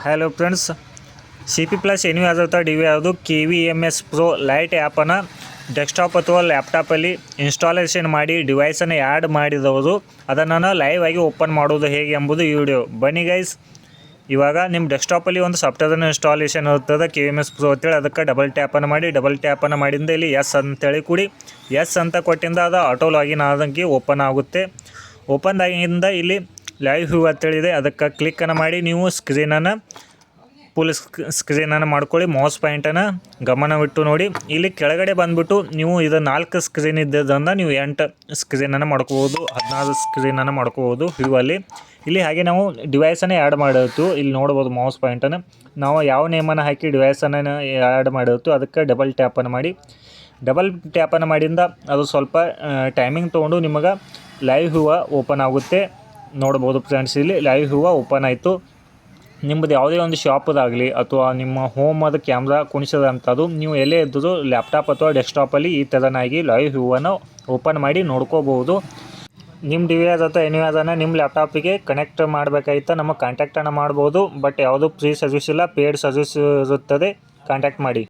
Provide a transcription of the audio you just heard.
Hello friends, C P plus ಎನ್ಯೂ ಆದಂಥ D V ಯಾವುದು KVMS Pro ಲೈಟ್ ಆ್ಯಪನ್ನು ಡೆಸ್ಕ್ಟಾಪ್ ಅಥವಾ ಲ್ಯಾಪ್ಟಾಪಲ್ಲಿ ಇನ್ಸ್ಟಾಲೇಷನ್ ಮಾಡಿ ಡಿವೈಸನ್ನು ಆ್ಯಡ್ ಮಾಡಿದವರು ಅದನ್ನು ಲೈವ್ ಆಗಿ ಓಪನ್ ಮಾಡೋದು ಹೇಗೆ ಎಂಬುದು ಈ ವಿಡಿಯೋ. ಬನ್ನಿ ಗೈಸ್, ಇವಾಗ ನಿಮ್ಮ ಡೆಸ್ಕ್ಟಾಪಲ್ಲಿ ಒಂದು ಸಾಫ್ಟ್ವೇರನ್ನು ಇನ್ಸ್ಟಾಲೇಷನ್ ಇರ್ತದೆ KVMS Pro ಅಂತೇಳಿ. ಅದಕ್ಕೆ ಡಬಲ್ ಟ್ಯಾಪನ್ನು ಮಾಡಿಂದ ಇಲ್ಲಿ ಎಸ್ ಅಂತೇಳಿ ಕೂಡಿ ಎಸ್ ಅಂತ ಕೊಟ್ಟಿಂದ ಅದು ಆಟೋ ಲಾಗಿನ್ ಆದಂಗೆ ಓಪನ್ ಆಗುತ್ತೆ. ಓಪನ್ ಆಗಿಂದ ಇಲ್ಲಿ ಲೈವ್ ವ್ಯೂ ಅಂತೇಳಿದೆ, ಅದಕ್ಕೆ ಕ್ಲಿಕ್ಕನ್ನು ಮಾಡಿ ನೀವು ಸ್ಕ್ರೀನನ್ನು ಫುಲ್ ಸ್ಕ್ರೀನನ್ನು ಮಾಡ್ಕೊಳ್ಳಿ. ಮೌಸ್ ಪಾಯಿಂಟನ್ನು ಗಮನವಿಟ್ಟು ನೋಡಿ. ಇಲ್ಲಿ ಕೆಳಗಡೆ ಬಂದುಬಿಟ್ಟು ನೀವು ಇದು 4 ಸ್ಕ್ರೀನ್ ಇದ್ದದನ್ನು ನೀವು 8 ಸ್ಕ್ರೀನನ್ನು ಮಾಡ್ಕೋಬೋದು, 16 ಸ್ಕ್ರೀನನ್ನು ಮಾಡ್ಕೋಬೋದು ವ್ಯೂವಲ್ಲಿ. ಇಲ್ಲಿ ಹಾಗೆ ನಾವು ಡಿವೈಸನ್ನು ಆ್ಯಡ್ ಮಾಡಿರ್ತೀವಿ, ಇಲ್ಲಿ ನೋಡ್ಬೋದು ಮೌಸ್ ಪಾಯಿಂಟನ್ನು. ನಾವು ಯಾವ ನೇಮನ್ನು ಹಾಕಿ ಡಿವೈಸನ್ನು ಆ್ಯಡ್ ಮಾಡಿರ್ತೀವಿ ಅದಕ್ಕೆ ಡಬಲ್ ಟ್ಯಾಪನ್ನು ಮಾಡಿಂದ ಅದು ಸ್ವಲ್ಪ ಟೈಮಿಂಗ್ ತೊಗೊಂಡು ನಿಮಗೆ ಲೈವ್ ವ್ಯೂವ ಓಪನ್ ಆಗುತ್ತೆ. ನೋಡ್ಬೋದು ಫ್ರೆಂಡ್ಸ್, ಇಲ್ಲಿ ಲೈವ್ ವ್ಯೂವ ಓಪನ್ ಆಯಿತು. ನಿಮ್ಮದು ಯಾವುದೇ ಒಂದು ಶಾಪದಾಗಲಿ ಅಥವಾ ನಿಮ್ಮ ಹೋಮದ ಕ್ಯಾಮ್ರಾ ಕುಣಿಸೋದಂಥದ್ದು ನೀವು ಎಲ್ಲೇ ಇದ್ದರೂ ಲ್ಯಾಪ್ಟಾಪ್ ಅಥವಾ ಡೆಸ್ಕ್ಟಾಪಲ್ಲಿ ಈ ಥರನಾಗಿ ಲೈವ್ ವ್ಯೂವನ್ನು ಓಪನ್ ಮಾಡಿ ನೋಡ್ಕೋಬೋದು. ನಿಮ್ಮ ಡಿವೈಸ್ ಅಥವಾ ಎನ್ವಿಯಾಸನ್ನು ನಿಮ್ಮ ಲ್ಯಾಪ್ಟಾಪಿಗೆ ಕನೆಕ್ಟ್ ಮಾಡಬೇಕಾಯ್ತಾ ನಮಗೆ ಕಾಂಟ್ಯಾಕ್ಟನ್ನು ಮಾಡ್ಬೋದು. ಬಟ್ ಯಾವುದೂ ಫ್ರೀ ಸರ್ವಿಸ್ ಇಲ್ಲ, ಪೇಯ್ಡ್ ಸರ್ವಿಸ್ ಇರುತ್ತದೆ. ಕಾಂಟ್ಯಾಕ್ಟ್ ಮಾಡಿ.